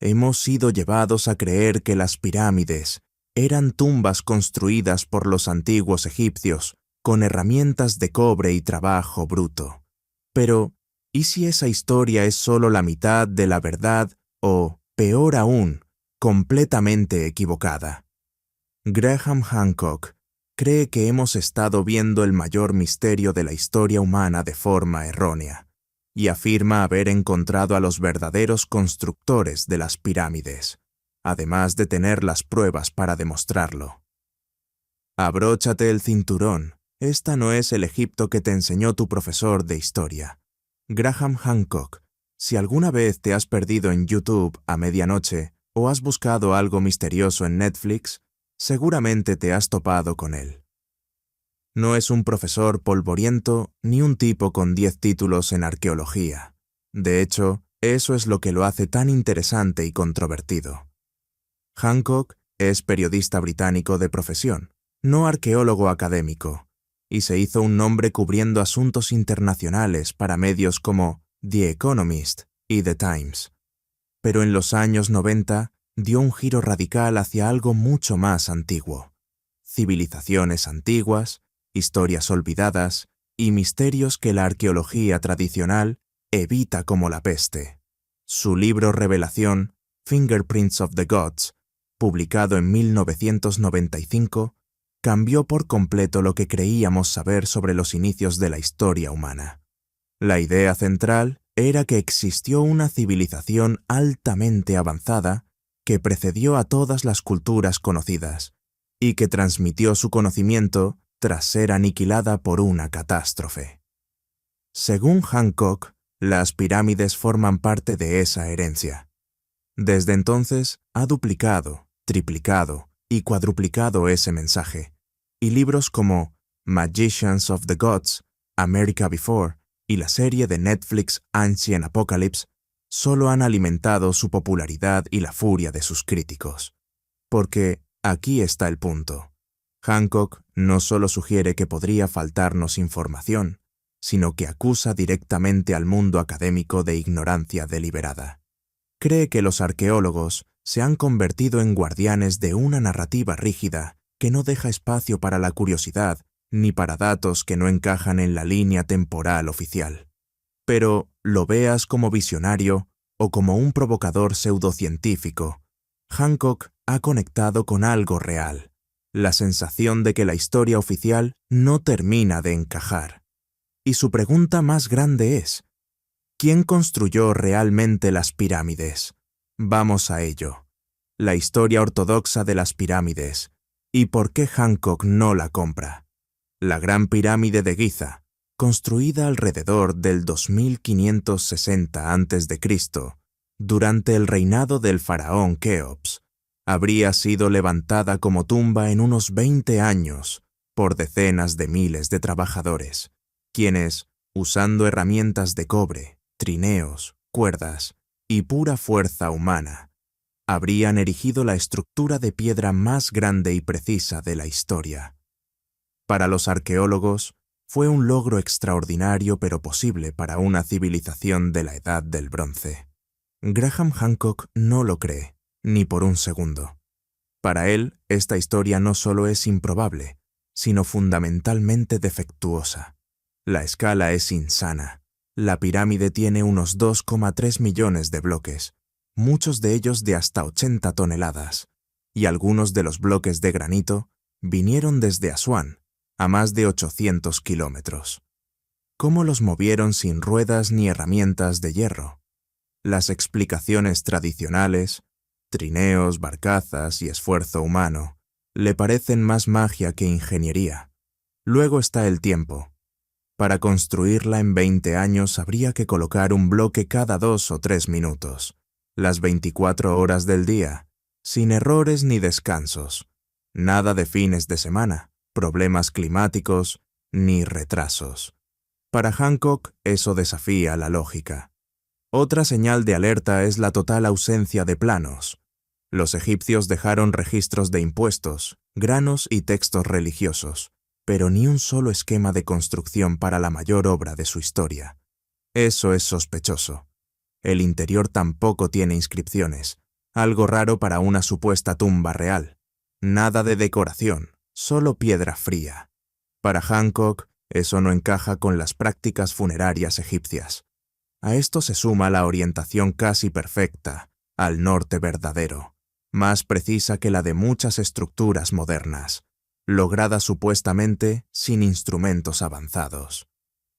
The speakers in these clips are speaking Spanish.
hemos sido llevados a creer que las pirámides eran tumbas construidas por los antiguos egipcios con herramientas de cobre y trabajo bruto. Pero, ¿y si esa historia es solo la mitad de la verdad o, peor aún, completamente equivocada? Graham Hancock cree que hemos estado viendo el mayor misterio de la historia humana de forma errónea, y afirma haber encontrado a los verdaderos constructores de las pirámides, además de tener las pruebas para demostrarlo. Abróchate el cinturón, esta no es el Egipto que te enseñó tu profesor de historia. Graham Hancock, si alguna vez te has perdido en YouTube a medianoche o has buscado algo misterioso en Netflix, seguramente te has topado con él. No es un profesor polvoriento ni un tipo con 10 títulos en arqueología. De hecho, eso es lo que lo hace tan interesante y controvertido. Hancock es periodista británico de profesión, no arqueólogo académico, y se hizo un nombre cubriendo asuntos internacionales para medios como The Economist y The Times. Pero en los años 90 dio un giro radical hacia algo mucho más antiguo. Civilizaciones antiguas, historias olvidadas y misterios que la arqueología tradicional evita como la peste. Su libro revelación, Fingerprints of the Gods, publicado en 1995, cambió por completo lo que creíamos saber sobre los inicios de la historia humana. La idea central era que existió una civilización altamente avanzada que precedió a todas las culturas conocidas y que transmitió su conocimiento tras ser aniquilada por una catástrofe. Según Hancock, las pirámides forman parte de esa herencia. Desde entonces ha duplicado, triplicado y cuadruplicado ese mensaje, y libros como Magicians of the Gods, America Before y la serie de Netflix Ancient Apocalypse solo han alimentado su popularidad y la furia de sus críticos. Porque aquí está el punto. Hancock no solo sugiere que podría faltarnos información, sino que acusa directamente al mundo académico de ignorancia deliberada. Cree que los arqueólogos se han convertido en guardianes de una narrativa rígida que no deja espacio para la curiosidad ni para datos que no encajan en la línea temporal oficial. Pero, lo veas como visionario o como un provocador pseudocientífico, Hancock ha conectado con algo real, la sensación de que la historia oficial no termina de encajar. Y su pregunta más grande es, ¿quién construyó realmente las pirámides? Vamos a ello. La historia ortodoxa de las pirámides. ¿Y por qué Hancock no la compra? La Gran Pirámide de Giza, construida alrededor del 2560 a.C., durante el reinado del faraón Keops, habría sido levantada como tumba en unos 20 años por decenas de miles de trabajadores, quienes, usando herramientas de cobre, trineos, cuerdas y pura fuerza humana, habrían erigido la estructura de piedra más grande y precisa de la historia. Para los arqueólogos, fue un logro extraordinario pero posible para una civilización de la Edad del Bronce. Graham Hancock no lo cree, ni por un segundo. Para él, esta historia no solo es improbable, sino fundamentalmente defectuosa. La escala es insana. La pirámide tiene unos 2,3 millones de bloques, muchos de ellos de hasta 80 toneladas, y algunos de los bloques de granito vinieron desde Asuán, a más de 800 kilómetros. ¿Cómo los movieron sin ruedas ni herramientas de hierro? Las explicaciones tradicionales, trineos, barcazas y esfuerzo humano, le parecen más magia que ingeniería. Luego está el tiempo. Para construirla en 20 años habría que colocar un bloque cada 2 o 3 minutos, las 24 horas del día, sin errores ni descansos, nada de fines de semana, problemas climáticos, ni retrasos. Para Hancock, eso desafía la lógica. Otra señal de alerta es la total ausencia de planos. Los egipcios dejaron registros de impuestos, granos y textos religiosos, pero ni un solo esquema de construcción para la mayor obra de su historia. Eso es sospechoso. El interior tampoco tiene inscripciones, algo raro para una supuesta tumba real. Nada de decoración, solo piedra fría. Para Hancock, eso no encaja con las prácticas funerarias egipcias. A esto se suma la orientación casi perfecta al norte verdadero, más precisa que la de muchas estructuras modernas, lograda supuestamente sin instrumentos avanzados.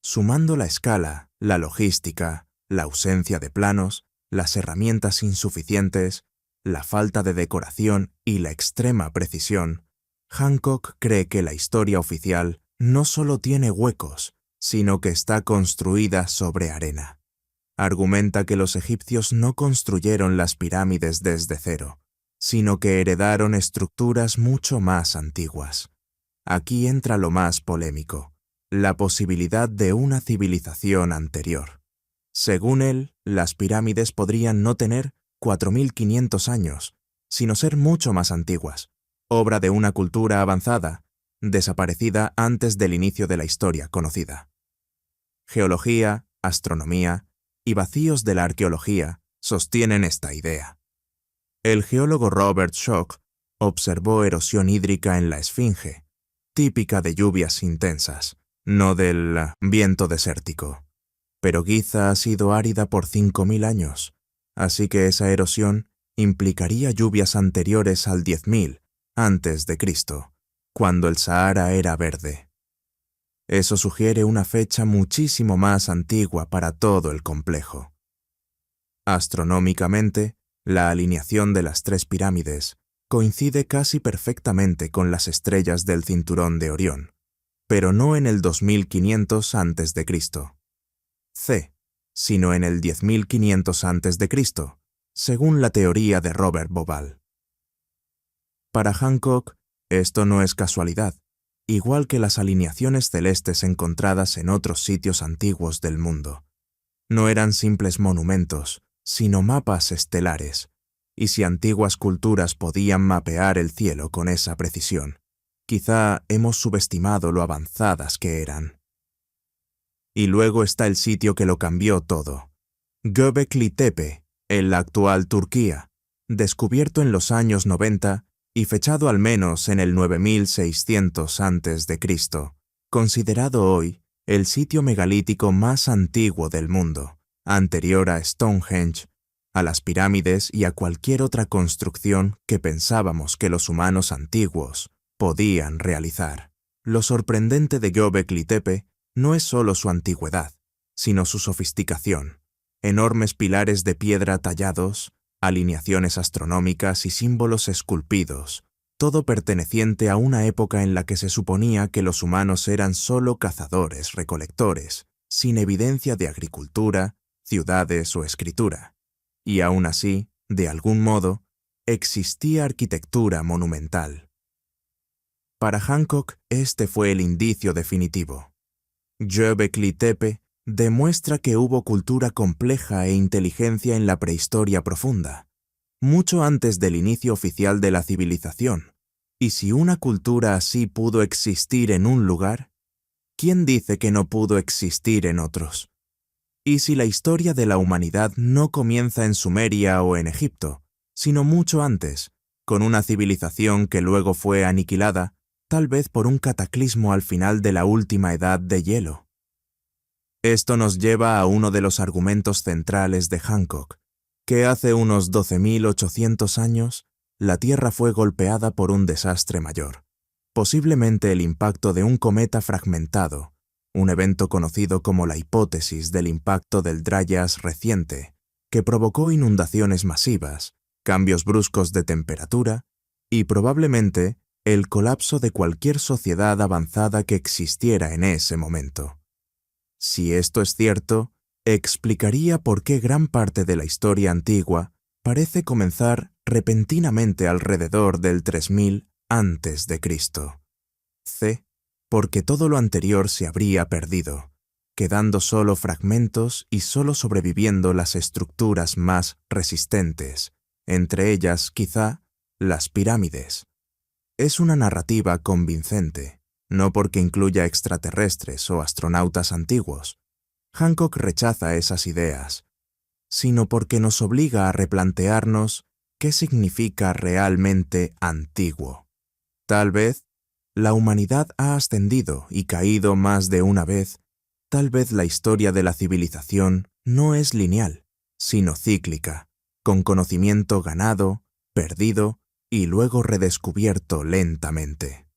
Sumando la escala, la logística, la ausencia de planos, las herramientas insuficientes, la falta de decoración y la extrema precisión, Hancock cree que la historia oficial no solo tiene huecos, sino que está construida sobre arena. Argumenta que los egipcios no construyeron las pirámides desde cero, sino que heredaron estructuras mucho más antiguas. Aquí entra lo más polémico, la posibilidad de una civilización anterior. Según él, las pirámides podrían no tener 4.500 años, sino ser mucho más antiguas, obra de una cultura avanzada, desaparecida antes del inicio de la historia conocida. Geología, astronomía y vacíos de la arqueología sostienen esta idea. El geólogo Robert Schoch observó erosión hídrica en la Esfinge, típica de lluvias intensas, no del viento desértico. Pero Giza ha sido árida por 5.000 años, así que esa erosión implicaría lluvias anteriores al 10.000 antes de Cristo, cuando el Sahara era verde. Eso sugiere una fecha muchísimo más antigua para todo el complejo. Astronómicamente, la alineación de las tres pirámides coincide casi perfectamente con las estrellas del cinturón de Orión, pero no en el 2500 a.C., sino en el 10.500 a.C., según la teoría de Robert Bauval. Para Hancock, esto no es casualidad, igual que las alineaciones celestes encontradas en otros sitios antiguos del mundo. No eran simples monumentos, sino mapas estelares, y si antiguas culturas podían mapear el cielo con esa precisión, quizá hemos subestimado lo avanzadas que eran. Y luego está el sitio que lo cambió todo, Göbekli Tepe, en la actual Turquía, descubierto en los años 90 y fechado al menos en el 9600 a.C., considerado hoy el sitio megalítico más antiguo del mundo, anterior a Stonehenge, a las pirámides y a cualquier otra construcción que pensábamos que los humanos antiguos podían realizar. Lo sorprendente de Göbekli Tepe no es solo su antigüedad, sino su sofisticación. Enormes pilares de piedra tallados, alineaciones astronómicas y símbolos esculpidos, todo perteneciente a una época en la que se suponía que los humanos eran solo cazadores-recolectores, sin evidencia de agricultura, ciudades o escritura. Y aún así, de algún modo, existía arquitectura monumental. Para Hancock, este fue el indicio definitivo. Göbekli Tepe demuestra que hubo cultura compleja e inteligencia en la prehistoria profunda, mucho antes del inicio oficial de la civilización. Y si una cultura así pudo existir en un lugar, ¿quién dice que no pudo existir en otros? Y si la historia de la humanidad no comienza en Sumeria o en Egipto, sino mucho antes, con una civilización que luego fue aniquilada, tal vez por un cataclismo al final de la última edad de hielo. Esto nos lleva a uno de los argumentos centrales de Hancock, que hace unos 12.800 años, la Tierra fue golpeada por un desastre mayor, posiblemente el impacto de un cometa fragmentado, un evento conocido como la hipótesis del impacto del Dryas reciente, que provocó inundaciones masivas, cambios bruscos de temperatura y probablemente el colapso de cualquier sociedad avanzada que existiera en ese momento. Si esto es cierto, explicaría por qué gran parte de la historia antigua parece comenzar repentinamente alrededor del 3000 a.C. Porque todo lo anterior se habría perdido, quedando solo fragmentos y solo sobreviviendo las estructuras más resistentes, entre ellas, quizá, las pirámides. Es una narrativa convincente, no porque incluya extraterrestres o astronautas antiguos. Hancock rechaza esas ideas, sino porque nos obliga a replantearnos qué significa realmente antiguo. Tal vez la humanidad ha ascendido y caído más de una vez. Tal vez la historia de la civilización no es lineal, sino cíclica, con conocimiento ganado, perdido y luego redescubierto lentamente.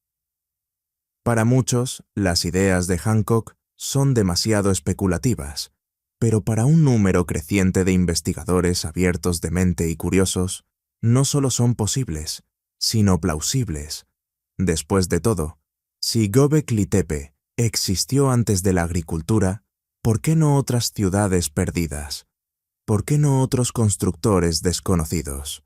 Para muchos, las ideas de Hancock son demasiado especulativas, pero para un número creciente de investigadores abiertos de mente y curiosos, no solo son posibles, sino plausibles. Después de todo, si Göbekli Tepe existió antes de la agricultura, ¿por qué no otras ciudades perdidas? ¿Por qué no otros constructores desconocidos?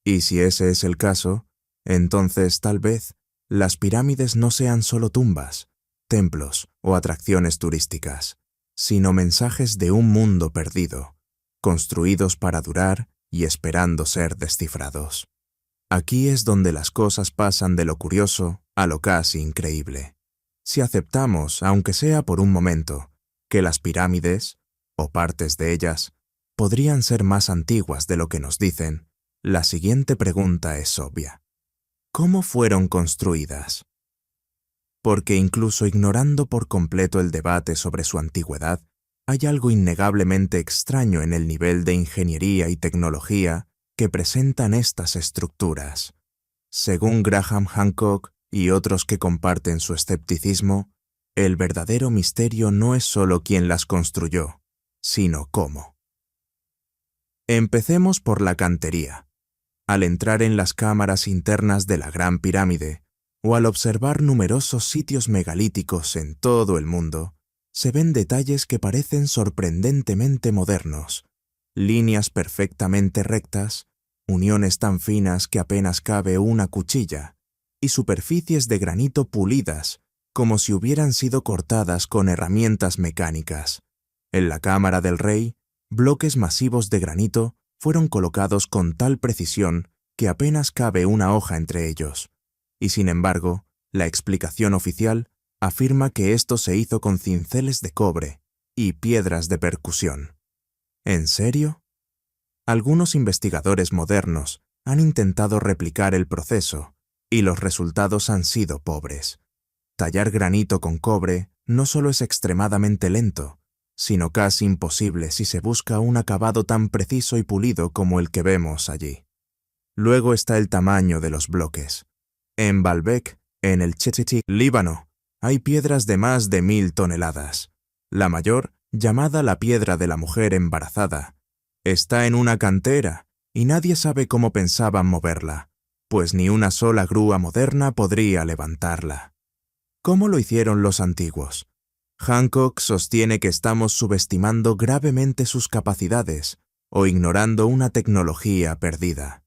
Y si ese es el caso, entonces tal vez las pirámides no sean solo tumbas, templos o atracciones turísticas, sino mensajes de un mundo perdido, construidos para durar y esperando ser descifrados. Aquí es donde las cosas pasan de lo curioso a lo casi increíble. Si aceptamos, aunque sea por un momento, que las pirámides, o partes de ellas, podrían ser más antiguas de lo que nos dicen, la siguiente pregunta es obvia. ¿Cómo fueron construidas? Porque incluso ignorando por completo el debate sobre su antigüedad, hay algo innegablemente extraño en el nivel de ingeniería y tecnología que presentan estas estructuras. Según Graham Hancock y otros que comparten su escepticismo, el verdadero misterio no es solo quién las construyó, sino cómo. Empecemos por la cantería. Al entrar en las cámaras internas de la Gran Pirámide, o al observar numerosos sitios megalíticos en todo el mundo, se ven detalles que parecen sorprendentemente modernos, líneas perfectamente rectas, uniones tan finas que apenas cabe una cuchilla, y superficies de granito pulidas, como si hubieran sido cortadas con herramientas mecánicas. En la cámara del rey, bloques masivos de granito fueron colocados con tal precisión que apenas cabe una hoja entre ellos. Y sin embargo, la explicación oficial afirma que esto se hizo con cinceles de cobre y piedras de percusión. ¿En serio? Algunos investigadores modernos han intentado replicar el proceso, y los resultados han sido pobres. Tallar granito con cobre no solo es extremadamente lento, sino casi imposible si se busca un acabado tan preciso y pulido como el que vemos allí. Luego está el tamaño de los bloques. En Baalbek, en el Chetiti, Líbano, hay piedras de más de 1000 toneladas. La mayor, llamada la piedra de la mujer embarazada, está en una cantera y nadie sabe cómo pensaban moverla, pues ni una sola grúa moderna podría levantarla. ¿Cómo lo hicieron los antiguos? Hancock sostiene que estamos subestimando gravemente sus capacidades o ignorando una tecnología perdida.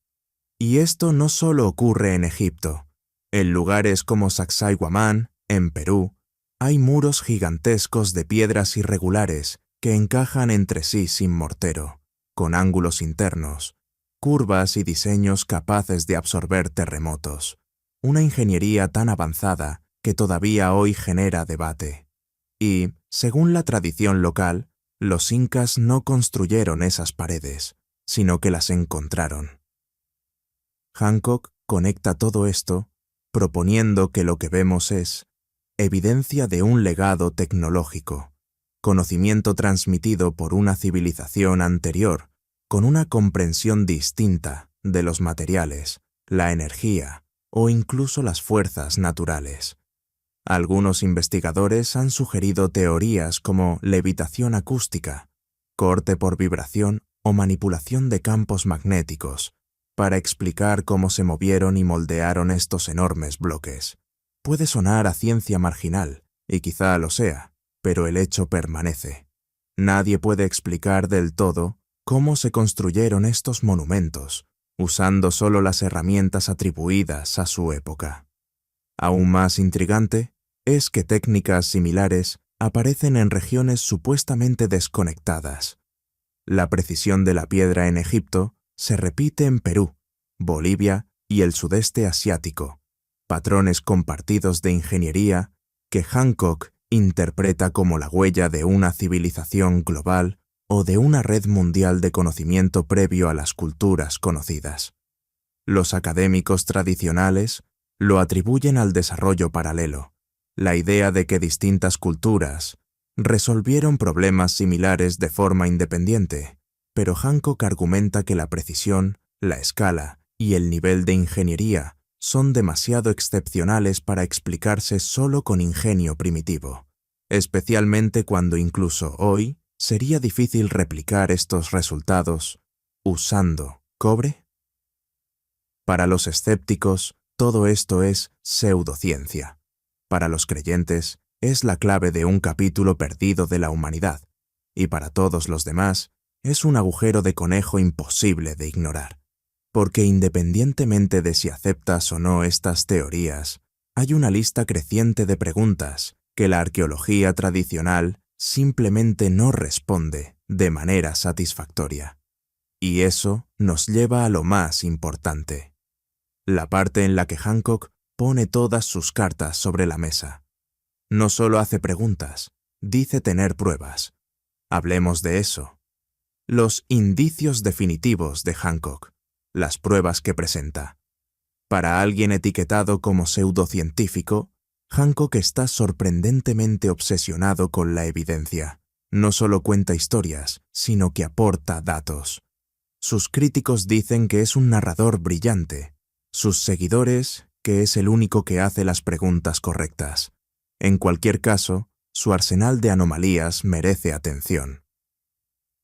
Y esto no solo ocurre en Egipto. En lugares como Sacsayhuamán, en Perú, hay muros gigantescos de piedras irregulares que encajan entre sí sin mortero, con ángulos internos, curvas y diseños capaces de absorber terremotos. Una ingeniería tan avanzada que todavía hoy genera debate. Y, según la tradición local, los incas no construyeron esas paredes, sino que las encontraron. Hancock conecta todo esto, proponiendo que lo que vemos es evidencia de un legado tecnológico, conocimiento transmitido por una civilización anterior, con una comprensión distinta de los materiales, la energía o incluso las fuerzas naturales. Algunos investigadores han sugerido teorías como levitación acústica, corte por vibración o manipulación de campos magnéticos para explicar cómo se movieron y moldearon estos enormes bloques. Puede sonar a ciencia marginal, y quizá lo sea, pero el hecho permanece. Nadie puede explicar del todo cómo se construyeron estos monumentos, usando solo las herramientas atribuidas a su época. Aún más intrigante es que técnicas similares aparecen en regiones supuestamente desconectadas. La precisión de la piedra en Egipto se repite en Perú, Bolivia y el sudeste asiático, patrones compartidos de ingeniería que Hancock interpreta como la huella de una civilización global o de una red mundial de conocimiento previo a las culturas conocidas. Los académicos tradicionales lo atribuyen al desarrollo paralelo, la idea de que distintas culturas resolvieron problemas similares de forma independiente, pero Hancock argumenta que la precisión, la escala y el nivel de ingeniería son demasiado excepcionales para explicarse solo con ingenio primitivo, especialmente cuando incluso hoy sería difícil replicar estos resultados usando cobre. Para los escépticos, todo esto es pseudociencia. Para los creyentes, es la clave de un capítulo perdido de la humanidad, y para todos los demás, es un agujero de conejo imposible de ignorar. Porque independientemente de si aceptas o no estas teorías, hay una lista creciente de preguntas que la arqueología tradicional simplemente no responde de manera satisfactoria. Y eso nos lleva a lo más importante, la parte en la que Hancock pone todas sus cartas sobre la mesa. No solo hace preguntas, dice tener pruebas. Hablemos de eso. Los indicios definitivos de Hancock, las pruebas que presenta. Para alguien etiquetado como pseudocientífico, Hancock está sorprendentemente obsesionado con la evidencia. No solo cuenta historias, sino que aporta datos. Sus críticos dicen que es un narrador brillante. Sus seguidores, que es el único que hace las preguntas correctas. En cualquier caso, su arsenal de anomalías merece atención.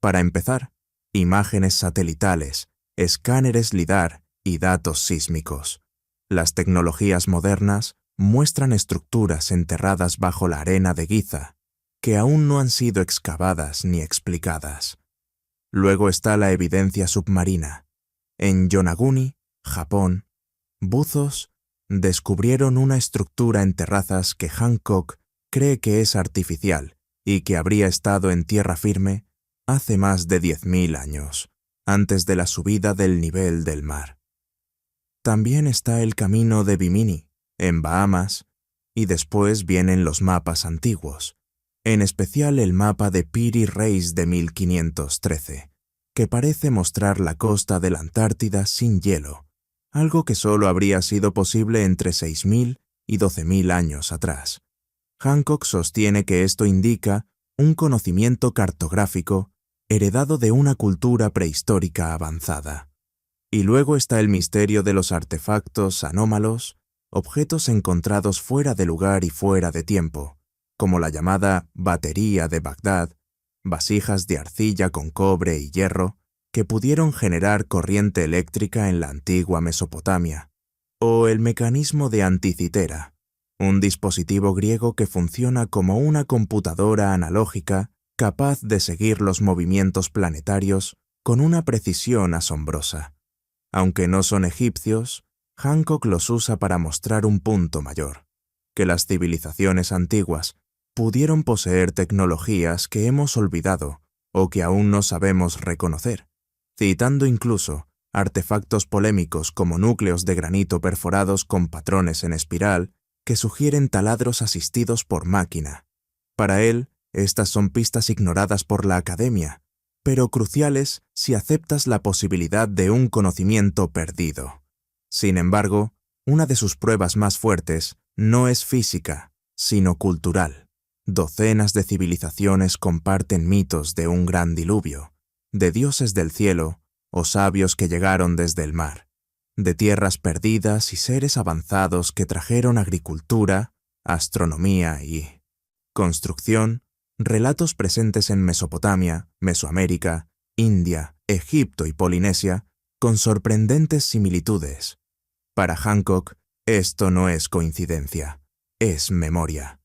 Para empezar, imágenes satelitales, escáneres LIDAR y datos sísmicos. Las tecnologías modernas muestran estructuras enterradas bajo la arena de Giza, que aún no han sido excavadas ni explicadas. Luego está la evidencia submarina. En Yonaguni, Japón, buzos descubrieron una estructura en terrazas que Hancock cree que es artificial y que habría estado en tierra firme hace más de 10.000 años, antes de la subida del nivel del mar. También está el camino de Bimini, en Bahamas, y después vienen los mapas antiguos, en especial el mapa de Piri Reis de 1513, que parece mostrar la costa de la Antártida sin hielo, algo que solo habría sido posible entre 6.000 y 12.000 años atrás. Hancock sostiene que esto indica un conocimiento cartográfico heredado de una cultura prehistórica avanzada. Y luego está el misterio de los artefactos anómalos, objetos encontrados fuera de lugar y fuera de tiempo, como la llamada batería de Bagdad, vasijas de arcilla con cobre y hierro, que pudieron generar corriente eléctrica en la antigua Mesopotamia, o el mecanismo de Anticitera, un dispositivo griego que funciona como una computadora analógica capaz de seguir los movimientos planetarios con una precisión asombrosa. Aunque no son egipcios, Hancock los usa para mostrar un punto mayor, que las civilizaciones antiguas pudieron poseer tecnologías que hemos olvidado o que aún no sabemos reconocer, citando incluso artefactos polémicos como núcleos de granito perforados con patrones en espiral que sugieren taladros asistidos por máquina. Para él, estas son pistas ignoradas por la academia, pero cruciales si aceptas la posibilidad de un conocimiento perdido. Sin embargo, una de sus pruebas más fuertes no es física, sino cultural. Docenas de civilizaciones comparten mitos de un gran diluvio, de dioses del cielo o sabios que llegaron desde el mar, de tierras perdidas y seres avanzados que trajeron agricultura, astronomía y construcción, relatos presentes en Mesopotamia, Mesoamérica, India, Egipto y Polinesia, con sorprendentes similitudes. Para Hancock, esto no es coincidencia, es memoria.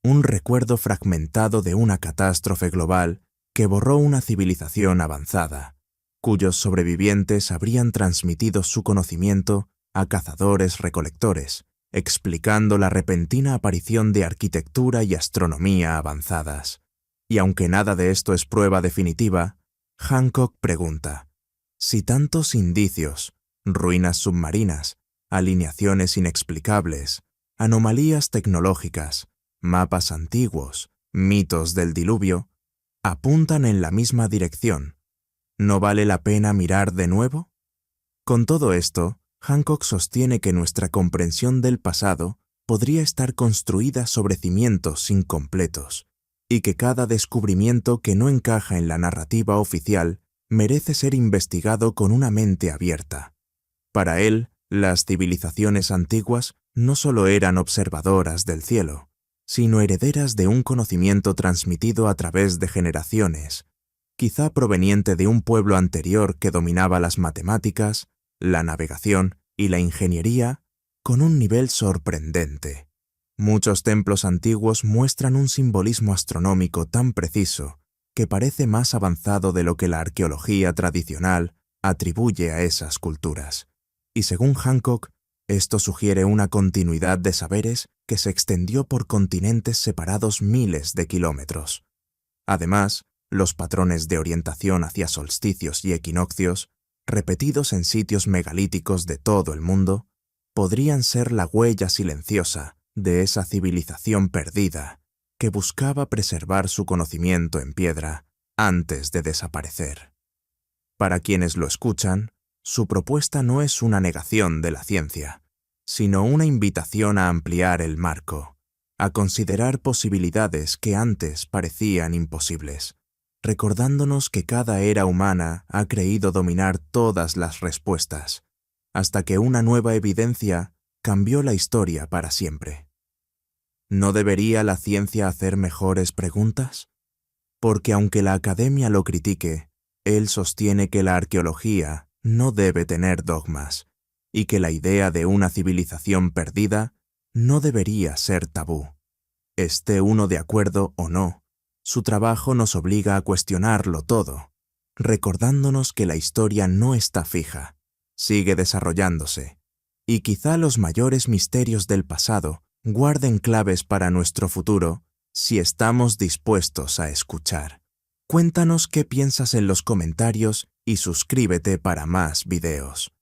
Un recuerdo fragmentado de una catástrofe global que borró una civilización avanzada, cuyos sobrevivientes habrían transmitido su conocimiento a cazadores-recolectores, explicando la repentina aparición de arquitectura y astronomía avanzadas. Y aunque nada de esto es prueba definitiva, Hancock pregunta: si tantos indicios, ruinas submarinas, alineaciones inexplicables, anomalías tecnológicas, mapas antiguos, mitos del diluvio, apuntan en la misma dirección, ¿no vale la pena mirar de nuevo? Con todo esto, Hancock sostiene que nuestra comprensión del pasado podría estar construida sobre cimientos incompletos, y que cada descubrimiento que no encaja en la narrativa oficial merece ser investigado con una mente abierta. Para él, las civilizaciones antiguas no solo eran observadoras del cielo, sino herederas de un conocimiento transmitido a través de generaciones, quizá proveniente de un pueblo anterior que dominaba las matemáticas, la navegación y la ingeniería con un nivel sorprendente. Muchos templos antiguos muestran un simbolismo astronómico tan preciso que parece más avanzado de lo que la arqueología tradicional atribuye a esas culturas. Y según Hancock, esto sugiere una continuidad de saberes que se extendió por continentes separados miles de kilómetros. Además, los patrones de orientación hacia solsticios y equinoccios, repetidos en sitios megalíticos de todo el mundo, podrían ser la huella silenciosa de esa civilización perdida que buscaba preservar su conocimiento en piedra antes de desaparecer. Para quienes lo escuchan, su propuesta no es una negación de la ciencia, sino una invitación a ampliar el marco, a considerar posibilidades que antes parecían imposibles, recordándonos que cada era humana ha creído dominar todas las respuestas, hasta que una nueva evidencia cambió la historia para siempre. ¿No debería la ciencia hacer mejores preguntas? Porque aunque la academia lo critique, él sostiene que la arqueología no debe tener dogmas, y que la idea de una civilización perdida no debería ser tabú. Esté uno de acuerdo o no, su trabajo nos obliga a cuestionarlo todo, recordándonos que la historia no está fija, sigue desarrollándose, y quizá los mayores misterios del pasado guarden claves para nuestro futuro si estamos dispuestos a escuchar. Cuéntanos qué piensas en los comentarios y suscríbete para más videos.